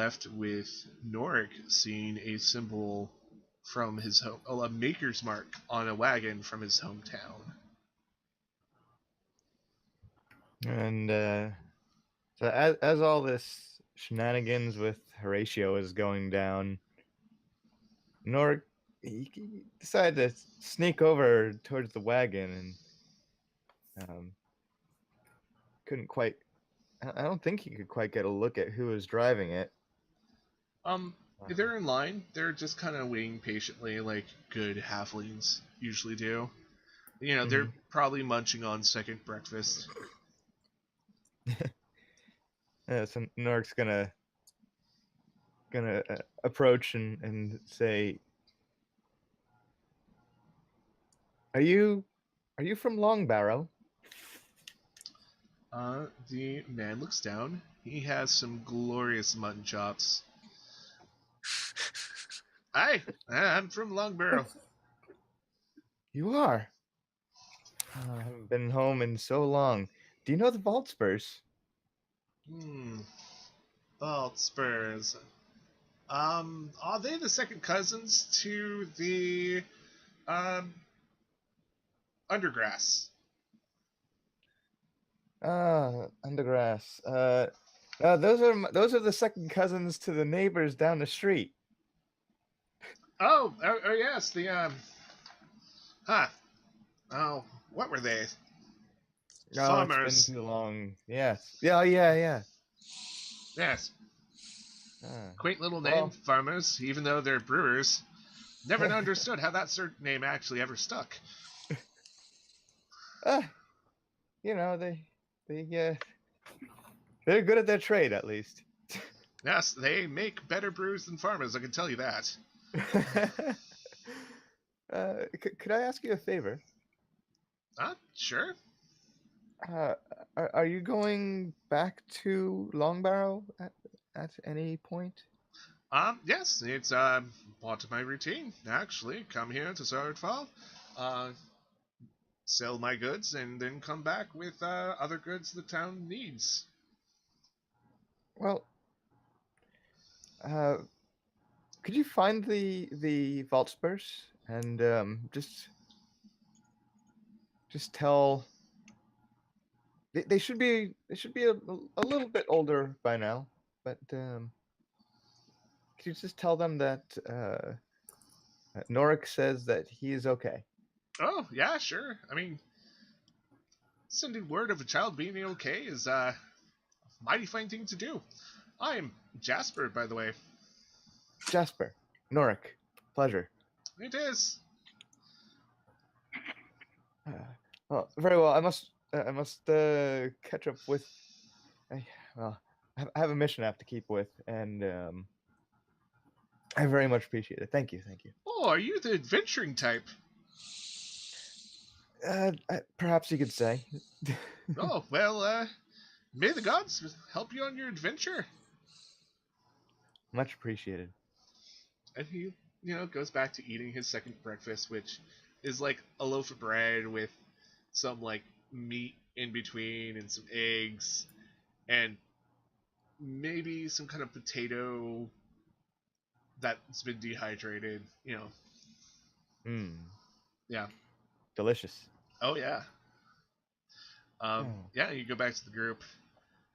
left with Norik seeing a symbol from his home, a maker's mark on a wagon from his hometown. And so as all this shenanigans with Horatio is going down, Norik he decided to sneak over towards the wagon and couldn't quite. I don't think he could quite get a look at who was driving it. They're in line. They're just kind of waiting patiently, like good halflings usually do. You know, they're probably munching on second breakfast. So Norik's gonna approach and say, "Are you from Long Barrow?" The man looks down. He has some glorious mutton chops. Hi, I'm from Longbarrow. You are. I haven't been home in so long. Do you know the Vault Spurs? Vault Spurs. Are they the second cousins to the Undergrass? Undergrass. Those are the second cousins to the neighbors down the street. Oh yes, the Oh, what were they? Farmers. It's been too long. Yes. Yeah. Yes. Quaint little name, farmers, even though they're brewers. Never understood how that name actually ever stuck. You know, they're good at their trade, at least. Yes, they make better brews than farmers, I can tell you that. Could I ask you a favor? Sure. Are you going back to Long Barrow at any point? Yes, it's part of my routine, actually. Come here to Swordfall, sell my goods, and then come back with other goods the town needs. Well, could you find the Vault Spurs and just tell they should be a little bit older by now, but could you just tell them that Norik says that he is okay? Oh, yeah, sure. I mean, sending word of a child being okay is a mighty fine thing to do. I'm Jasper, by the way. Jasper. Norik. Pleasure. It is. Well, very well. I must catch up with. Well, I have a mission I have to keep with, and I very much appreciate it. Thank you. Oh, are you the adventuring type? Perhaps you could say. Oh, well, may the gods help you on your adventure. Much appreciated. And he, goes back to eating his second breakfast, which is like a loaf of bread with some like meat in between and some eggs and maybe some kind of potato that's been dehydrated, Yeah. Delicious. Oh, yeah. Yeah, you go back to the group.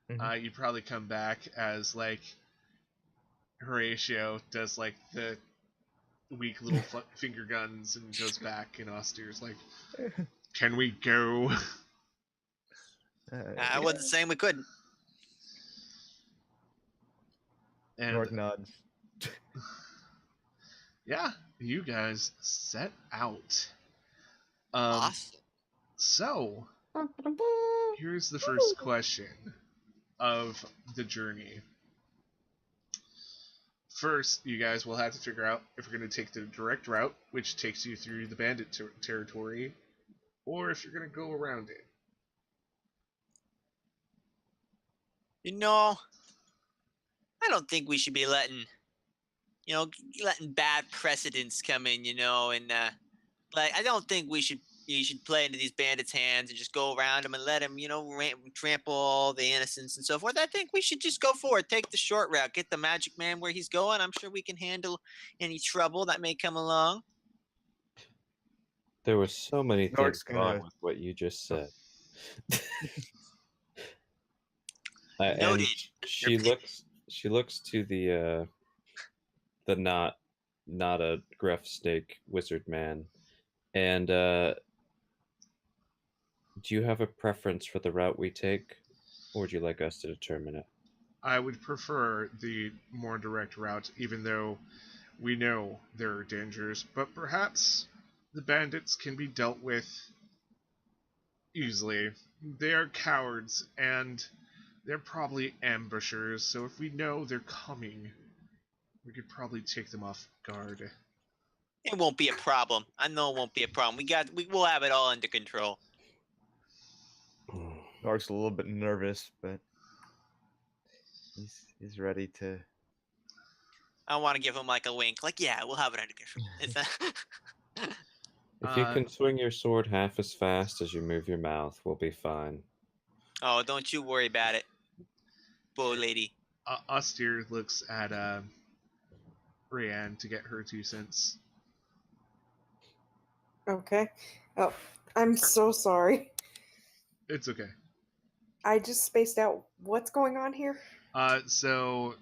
You probably come back as, like, Horatio does, like, the weak little finger guns and goes back, and Auster's like, can we go? I wasn't saying we couldn't. And Nork nods. Yeah, you guys set out. Awesome. So, here's the first question of the journey. First, you guys will have to figure out if you're going to take the direct route, which takes you through the bandit territory, or if you're going to go around it. I don't think we should be letting bad precedents come in, and like I don't think we should you should play into these bandits' hands and just go around them and let them, trample all the innocents and so forth. I think we should just go for it. Take the short route. Get the magic man where he's going. I'm sure we can handle any trouble that may come along. There were so many Nork's things wrong gonna- with what you just said. And Noted. she looks to the not a gruff snake wizard man, and do you have a preference for the route we take, or would you like us to determine it? I would prefer the more direct route, even though we know there are dangers, but perhaps the bandits can be dealt with easily. They are cowards, and they're probably ambushers, so if we know they're coming, we could probably take them off guard. It won't be a problem. I know it won't be a problem. We'll have it all under control. Nork's a little bit nervous, but he's ready to. I want to give him like a wink, like, yeah, we'll have it under control. If you can swing your sword half as fast as you move your mouth, we'll be fine. Oh, don't you worry about it, boy lady. Austere looks at Rianne to get her 2 cents. Okay. Oh, I'm so sorry. It's okay. I just spaced out. What's going on here? So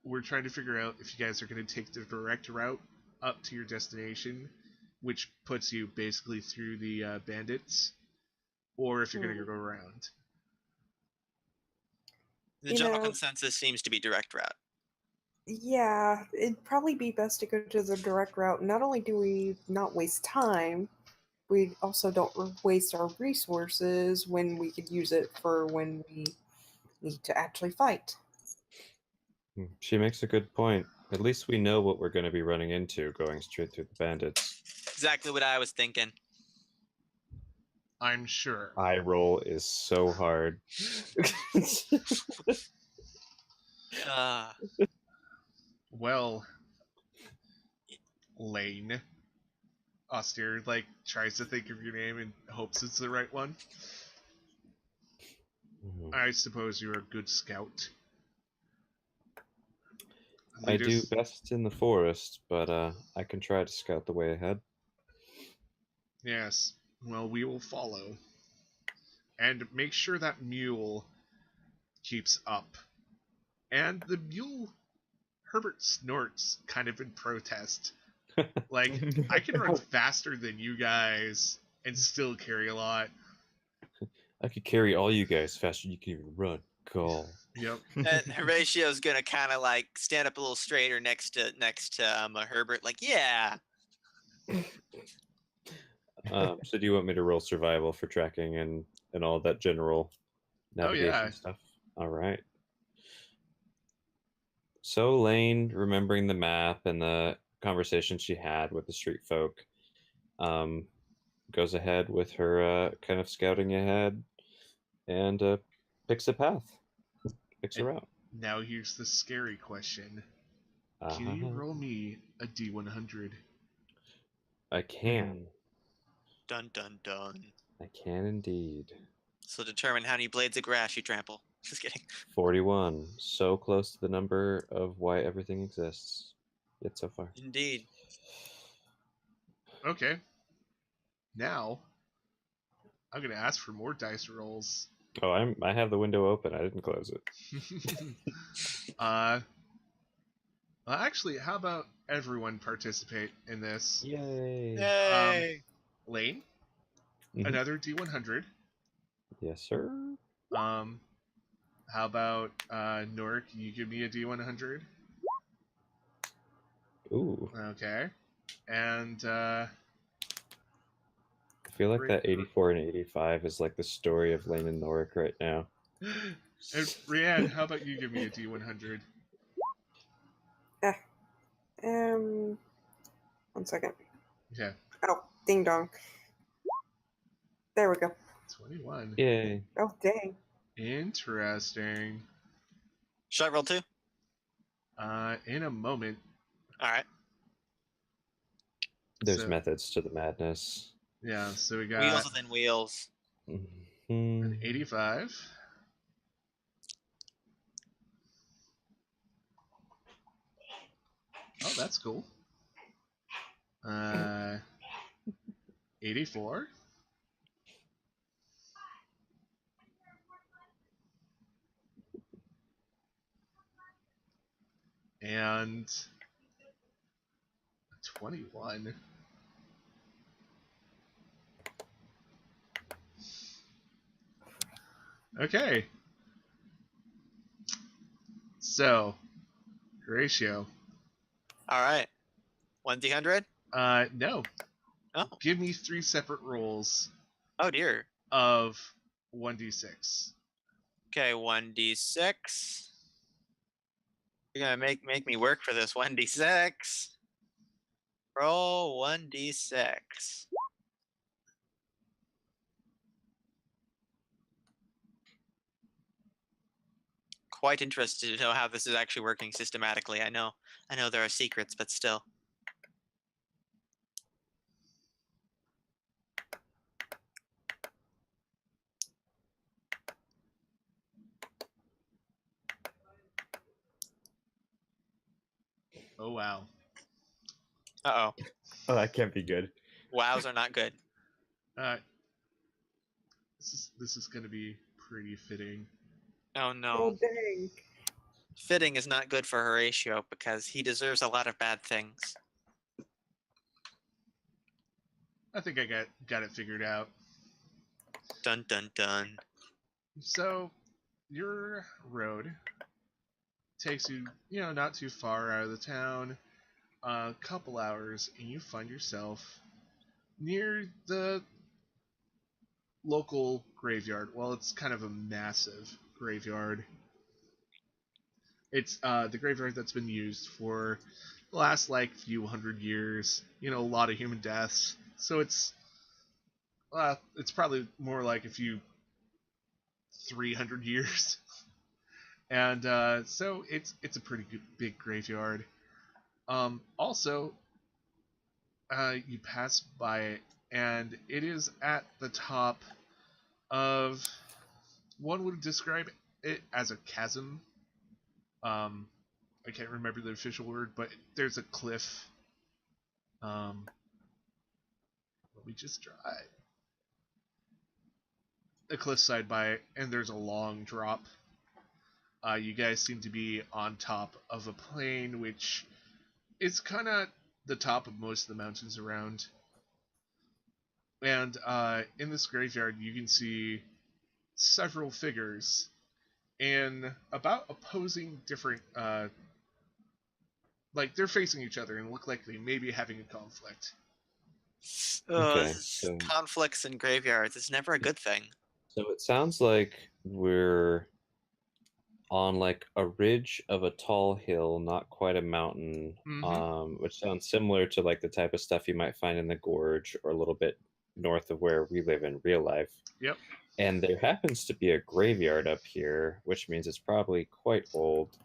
we're trying to figure out if you guys are going to take the direct route up to your destination, which puts you basically through the bandits, or if you're going to go around. The general consensus seems to be direct route. Yeah, it'd probably be best to go to the direct route. Not only do we not waste time, we also don't waste our resources when we could use it for when we need to actually fight. She makes a good point. At least we know what we're going to be running into going straight through the bandits. Exactly what I was thinking. I'm sure. Eye roll is so hard. Well, Lane. Austere tries to think of your name and hopes it's the right one. I suppose you're a good scout. I do best in the forest, but I can try to scout the way ahead. Yes. Well, we will follow. And make sure that mule keeps up. And the mule, Herbert snorts kind of in protest. I can run faster than you guys and still carry a lot. I could carry all you guys faster than you can even run. Cool. Yep. And Horatio's gonna kind of stand up a little straighter next to Herbert, yeah. So do you want me to roll survival for tracking and all that general navigation stuff? All right. So Lane, remembering the map and the conversation she had with the street folk, goes ahead with her kind of scouting ahead and picks a path, picks a route. Now here's the scary question. Can you roll me a D100? I can. Dun dun dun. I can indeed. So determine how many blades of grass you trample. Just kidding. 41. So close to the number of why everything exists. Yet so far. Indeed. Okay. Now, I'm going to ask for more dice rolls. Oh, I have the window open. I didn't close it. Well, actually, how about everyone participate in this? Yay. Yay. Lane, Mhm. another D100. Yes, sir. How about Nork? You give me a D100. Ooh. Okay. And I feel like that 84 and 85 is like the story of Lane and Norick right now. and Rianne, how about you give me a D100? 1 second. Okay. Oh, ding dong. There we go. 21. Yay. Oh, dang. Interesting. Should I roll 2? In a moment. All right. There's So- methods to the madness. Yeah, so we got Wheels within wheels. an 85. Oh, that's cool. 84. And 21. Okay. So, Horatio. All right. 1d100? No. Oh. Give me 3 separate rolls Oh, dear. of 1d6. Okay, 1d6. You're going to make me work for this 1d6. Roll 1d6. Quite interested to know how this is actually working systematically. I know there are secrets, but still. Oh, wow. Uh-oh. Oh, that can't be good. Wows are not good. This is going to be pretty fitting. Oh, no. Oh, dang. Fitting is not good for Horatio because he deserves a lot of bad things. I think I got it figured out. Dun, dun, dun. So, your road takes you, not too far out of the town, a couple hours, and you find yourself near the local graveyard. Well, it's kind of a massive graveyard. It's the graveyard that's been used for the last few hundred years. A lot of human deaths. So it's probably more like a few 300 years. And so it's a pretty big graveyard. Also, you pass by it, and it is at the top of, one would describe it as a chasm. I can't remember the official word, but there's a cliff. Let me just try. A cliffside by it, and there's a long drop. You guys seem to be on top of a plain, which is kind of the top of most of the mountains around. And in this graveyard, you can see several figures in about opposing different, they're facing each other and look like they may be having a conflict. Okay, so Conflicts in graveyards is never a good thing. So it sounds like we're on a ridge of a tall hill, not quite a mountain, which sounds similar to the type of stuff you might find in the gorge or a little bit north of where we live in real life. Yep. And there happens to be a graveyard up here, which means it's probably quite old.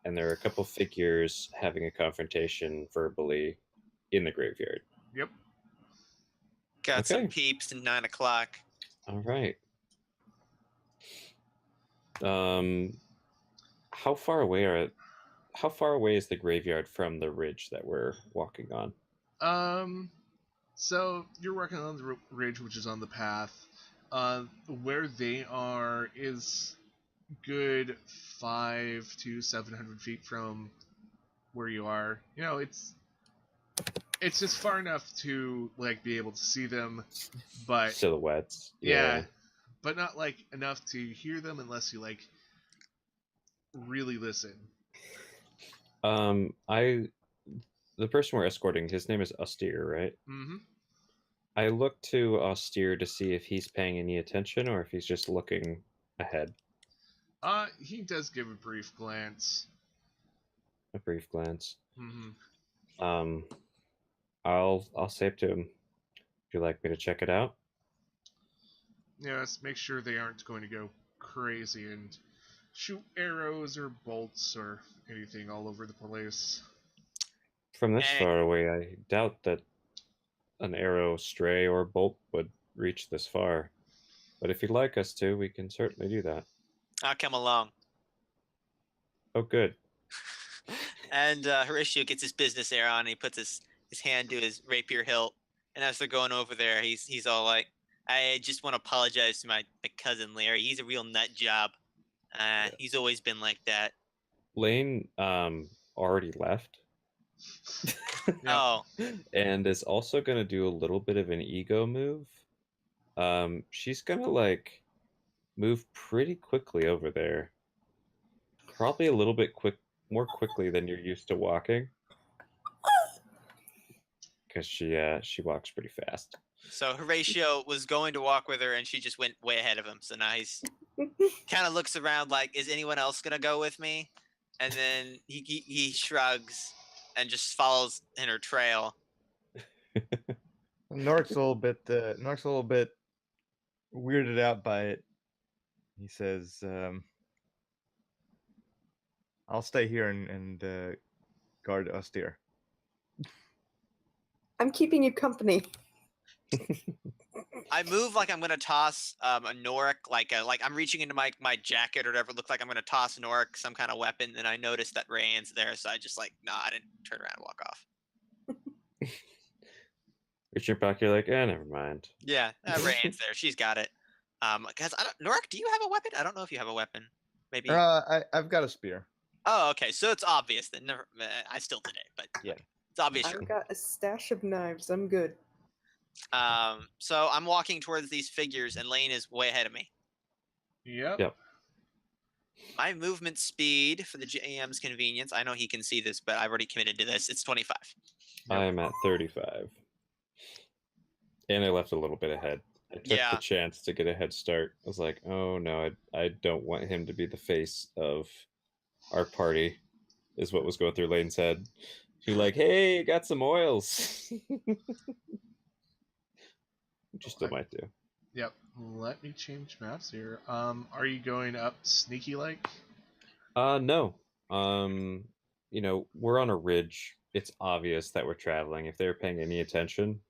And there are a couple figures having a confrontation verbally in the graveyard. Yep. Got some peeps at 9 o'clock. All right. How far away is the graveyard from the ridge that we're walking on? So you're walking on the ridge, which is on the path. Where they are is good 500 to 700 feet from where you are. It's just far enough to be able to see them, but silhouettes. Yeah, but not enough to hear them unless you really listen. The person we're escorting, his name is Austere, right? Mm-hmm. I look to Austere to see if he's paying any attention or if he's just looking ahead. He does give a brief glance. A brief glance. Mm-hmm. I'll say to him, would you like me to check it out? Yes, make sure they aren't going to go crazy and shoot arrows or bolts or anything all over the place. From this far away, I doubt that an arrow stray or bolt would reach this far. But if you'd like us to, we can certainly do that. I'll come along. Oh, good. And Horatio gets his business air on, and he puts his hand to his rapier hilt. And as they're going over there, he's all like, "I just want to apologize to my cousin Larry. He's a real nut job. He's always been like that." Lane already left. Oh, And is also going to do a little bit of an ego move. She's going to like move pretty quickly over there. Probably a little bit more quickly than you're used to walking. Because she walks pretty fast. so Horatio was going to walk with her, and she just went way ahead of him. So now he's kind of looks around like, "Is anyone else gonna go with me?" And then he shrugs and just follows in her trail. Nork's a little bit weirded out by it. He says, "I'll stay here and guard Austere." I'm keeping you company. I move like I'm gonna toss a Norik, like I'm reaching into my jacket or whatever. It looks like I'm gonna toss Norik some kind of weapon, and I notice that Rayanne's there, so I just like nod and turn around and walk off. Reach your back, you're like, never mind. Yeah, Rayanne's there. She's got it. Guys, Norik, do you have a weapon? I don't know if you have a weapon. Maybe. I've got a spear. Oh, okay. So it's obvious then. Never, I still did it, but Yeah. it's obvious. I've got a stash of knives. I'm good. So I'm walking towards these figures, and Lane is way ahead of me. Yep. My movement speed for the GM's convenience, I know he can see this, but I've already committed to this. It's 25. I'm at 35. And I left a little bit ahead. I took the chance to get a head start. I was like, oh no, I don't want him to be the face of our party, is what was going through Lane's head. She's like, hey, got some oils. Which you still might do. Yep. Let me change maps here. Are you going up sneaky like? No. We're on a ridge. It's obvious that we're traveling. If they were paying any attention,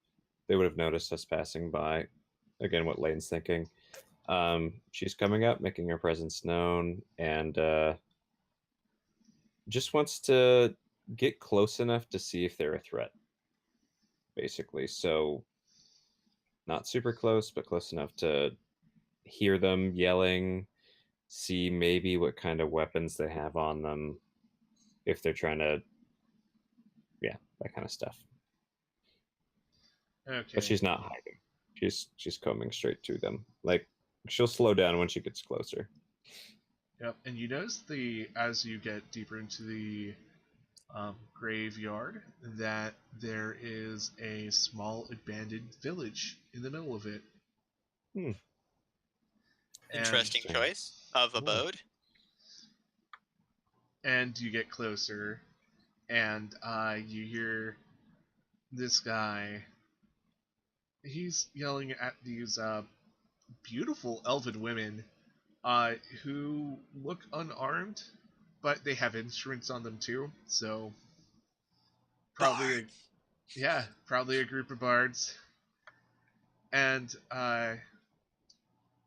they would have noticed us passing by. Again, what Lane's thinking. She's coming up, making her presence known, and just wants to get close enough to see if they're a threat. Basically, so not super close, but close enough to hear them yelling, see maybe what kind of weapons they have on them, if they're trying to, that kind of stuff. Okay. But she's not hiding. She's coming straight to them. Like, she'll slow down when she gets closer. Yep. And you notice as you get deeper into the graveyard, that there is a small abandoned village in the middle of it. Interesting choice of abode. And you get closer, and you hear this guy. He's yelling at these beautiful elven women who look unarmed, but they have instruments on them too. So probably a group of bards. And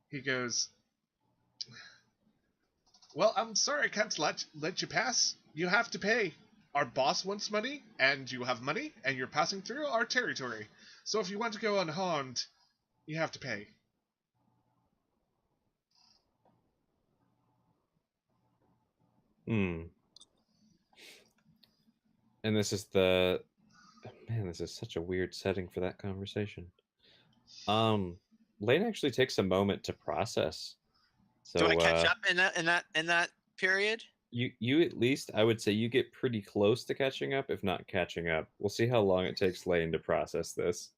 he goes, "Well, I'm sorry I can't let you pass. You have to pay. Our boss wants money, and you have money, and you're passing through our territory. So if you want to go unharmed, you have to pay." And this is this is such a weird setting for that conversation. Lane actually takes a moment to process. So do I catch up in that period? You at least, I would say, you get pretty close to catching up, if not catching up. We'll see how long it takes Lane to process this.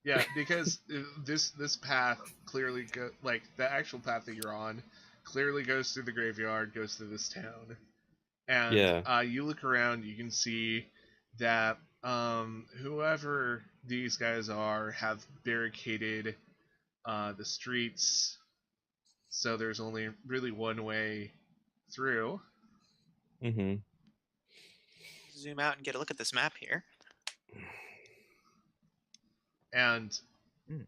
Yeah, because this path clearly like the actual path that you're on clearly goes through the graveyard, goes through this town, and you look around, you can see that whoever these guys are have barricaded the streets, so there's only really one way through. Zoom out and get a look at this map here. And Hmm.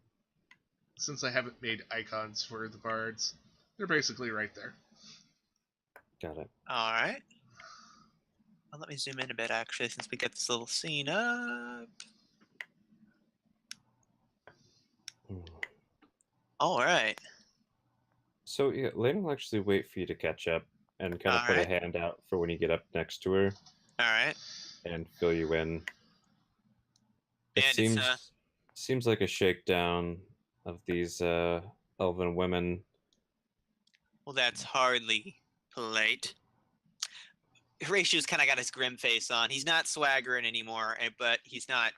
since I haven't made icons for the bards, they're basically right there. Got it. All right. Well, let me zoom in a bit, actually, since we get this little scene up. All right. So yeah, Lane will actually wait for you to catch up and kind of put a Alright. hand out for when you get up next to her All right. and fill you in. It And seems like a shakedown of these elven women. well, that's hardly polite. Horatio's kind of got his grim face on. He's not swaggering anymore, but he's not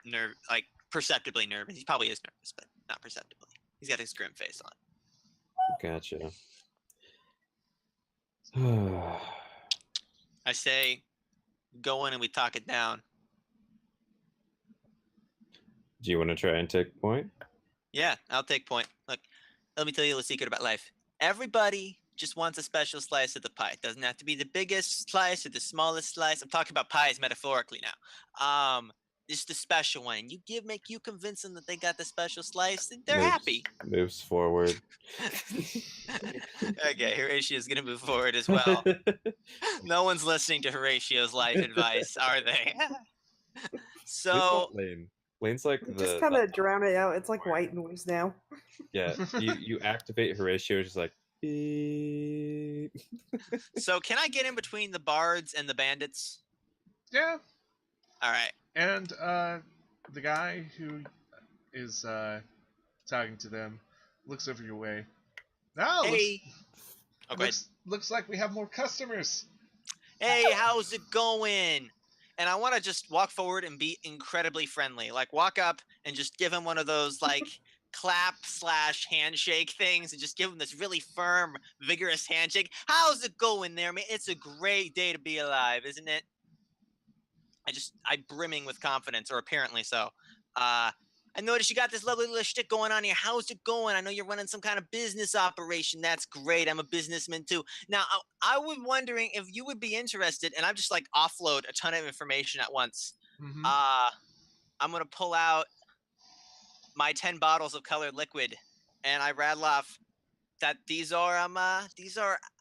perceptibly nervous. He probably is nervous, but not perceptibly. He's got his grim face on. Gotcha. I say, go in and we talk it down. Do you want to try and take point? Yeah, I'll take point. Look, let me tell you a secret about life. Everybody just wants a special slice of the pie. It doesn't have to be the biggest slice or the smallest slice. I'm talking about pies metaphorically now. Just the special one. Make you convince them that they got the special slice, and they're happy. Moves forward. Okay, Horatio's gonna move forward as well. No one's listening to Horatio's life advice, are they? So Lane's like Just kind of drown it out. It's like white noise now. Yeah, you activate Horatio, just like beep. So can I get in between the bards and the bandits? Yeah. All right. And the guy who is talking to them looks over your way. Now, Hey. looks like we have more customers. Hey, how's it going? And I want to just walk forward and be incredibly friendly. Like walk up and just give him one of those like clap/handshake things and just give him this really firm, vigorous handshake. How's it going there, man? It's a great day to be alive, isn't it? I'm brimming with confidence, or apparently so. I noticed you got this lovely little shtick going on here. How's it going? I know you're running some kind of business operation. That's great. I'm a businessman too. Now, I was wondering if you would be interested, and I'm just like offload a ton of information at once. Mm-hmm. I'm going to pull out my 10 bottles of colored liquid, and I rattle off that these are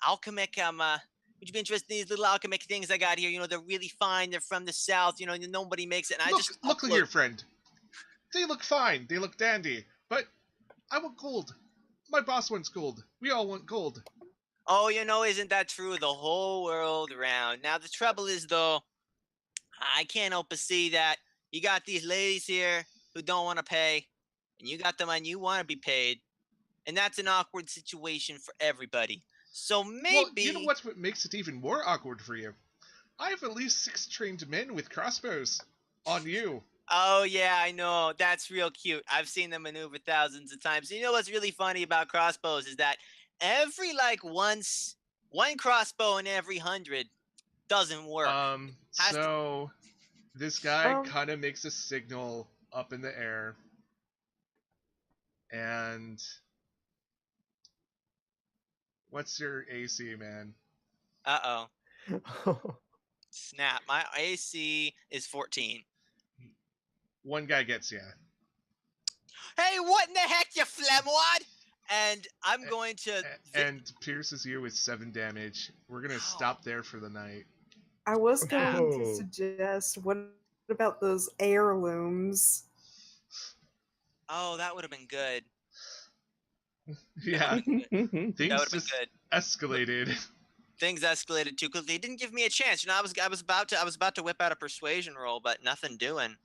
alchemic, would you be interested in these little alchemic things I got here? You know, they're really fine. They're from the south. You know, nobody makes it. And Look here, friend. They look fine. They look dandy. But I want gold. My boss wants gold. We all want gold. Oh, you know, isn't that true? The whole world around. Now, the trouble is, though, I can't help but see that you got these ladies here who don't want to pay, and you got them and you want to be paid. And that's an awkward situation for everybody. So maybe... Well, you know what makes it even more awkward for you? I have at least 6 trained men with crossbows on you. Oh, yeah, I know. That's real cute. I've seen them maneuver thousands of times. You know what's really funny about crossbows is that every, one crossbow in every 100 doesn't work. So this guy kind of makes a signal up in the air. And... what's your AC, man? Uh-oh. Snap. My AC is 14. One guy gets you. Hey, what in the heck, you flemwad? And I'm going to... And pierces you with 7 damage. We're going to stop there for the night. I was going to suggest, what about those heirlooms? Oh, that would have been good. Yeah. Things just escalated. Things escalated too quickly. He didn't give me a chance. You know, I was about to whip out a persuasion roll, but nothing doing.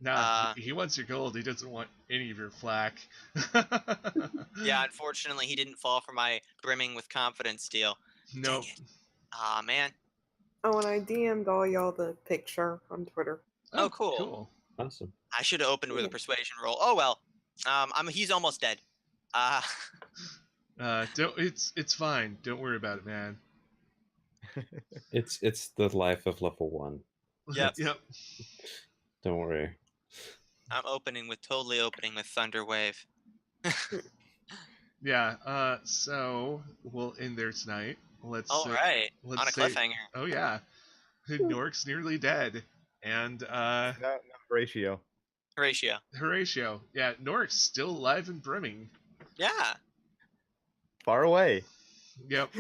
Nah, he wants your gold. He doesn't want any of your flack. Yeah, unfortunately, he didn't fall for my brimming with confidence deal. Nope. Aw, man. Oh, and I DM'd all y'all the picture on Twitter. Oh, cool. Awesome. I should have opened with a persuasion roll. Oh well. He's almost dead. It's fine. Don't worry about it, man. It's the life of level 1. Yep. Yep. Don't worry. I'm totally opening with Thunder Wave. Yeah. So we'll end there tonight. Let's. All right. On a cliffhanger. Oh yeah. Nork's nearly dead, and not Horatio. Horatio. Horatio. Yeah, Norik's still alive and brimming. Yeah. Far away. Yep.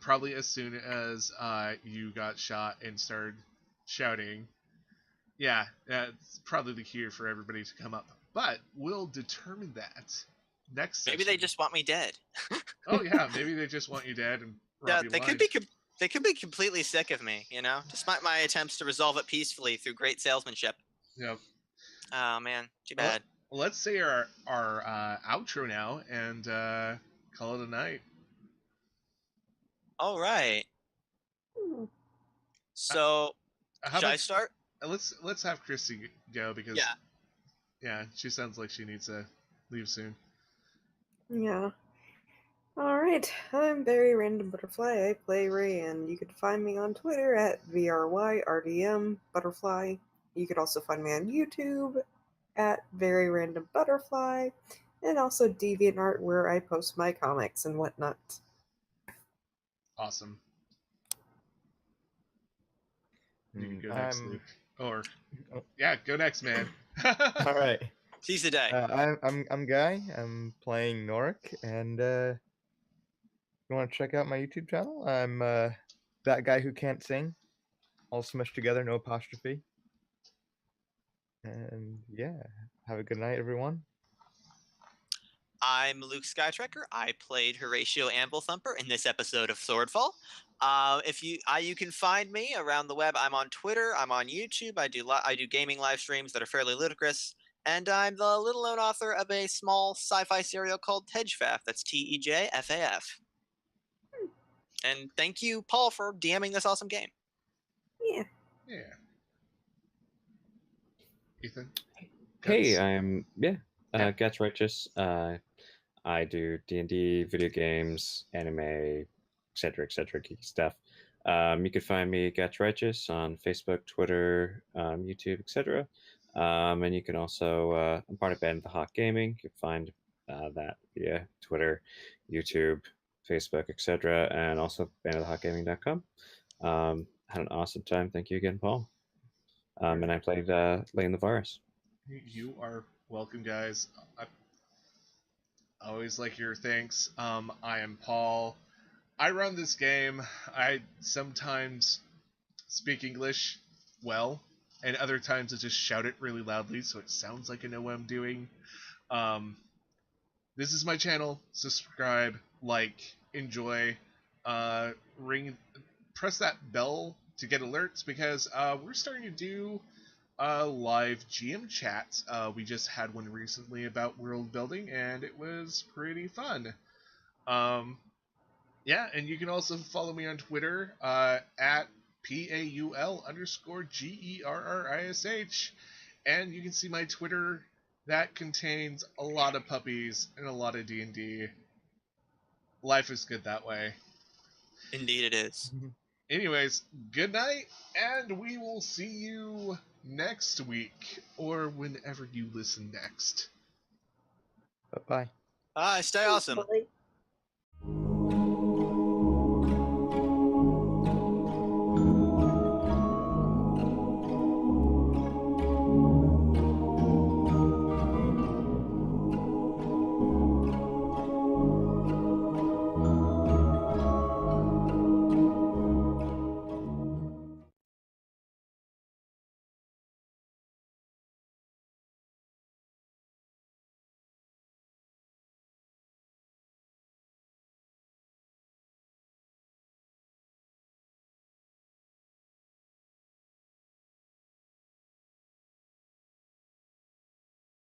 Probably as soon as you got shot and started shouting. Yeah, it's probably the cue for everybody to come up. But we'll determine that next Maybe session. they just want me dead. Oh yeah, maybe they just want you dead and rob Yeah, you they blind. they could be completely sick of me, you know, despite my attempts to resolve it peacefully through great salesmanship. Yep. Oh man, too Well, bad. let's say our outro now and call it a night. All right. So, How should I about start? let's have Christy go because yeah, she sounds like she needs to leave soon. Yeah. Alright, I'm Very Random Butterfly. I play Ray, and you can find me on Twitter at VRYRDMButterfly. You could also find me on YouTube at Very Random Butterfly, and also DeviantArt, where I post my comics and whatnot. Awesome. You can go next, Luke. Or yeah, go next, man. All right. Seize the day. I'm Guy. I'm playing Norik, and you want to check out my YouTube channel? I'm that guy who can't sing, all smushed together, no apostrophe. And yeah, have a good night, everyone. I'm Luke Skytrekker. I played Horatio Anvil Thumper in this episode of Swordfall. If you can find me around the web. I'm on Twitter. I'm on YouTube. I do gaming live streams that are fairly ludicrous, and I'm the little known author of a small sci-fi serial called Tejfaf. That's TEJFAF. And thank you, Paul, for DMing this awesome game. Yeah. Yeah. Ethan. Hey, I'm Gats Righteous. I do D&D, video games, anime, etc., geeky stuff. You can find me Gats Righteous on Facebook, Twitter, YouTube, etc. And you can also I'm part of Band of the Hawk Gaming. You can find that via Twitter, YouTube, Facebook, etc., and also bandofthehawkgaming.com. Had an awesome time. Thank you again, Paul. And I played Lane the Virus. You are welcome, guys. I always like your thanks. I am Paul. I run this game. I sometimes speak English well, and other times I just shout it really loudly so it sounds like I know what I'm doing. This is my channel. Subscribe, like, enjoy, press that bell to get alerts because we're starting to do live GM chat. We just had one recently about world building, and it was pretty fun. Yeah, and you can also follow me on Twitter at PAUL_GERRISH, and you can see my Twitter that contains a lot of puppies and a lot of D&D. Life is good that way. Indeed, it is. Anyways, good night, and we will see you next week, or whenever you listen next. Bye-bye. Stay awesome. Bye.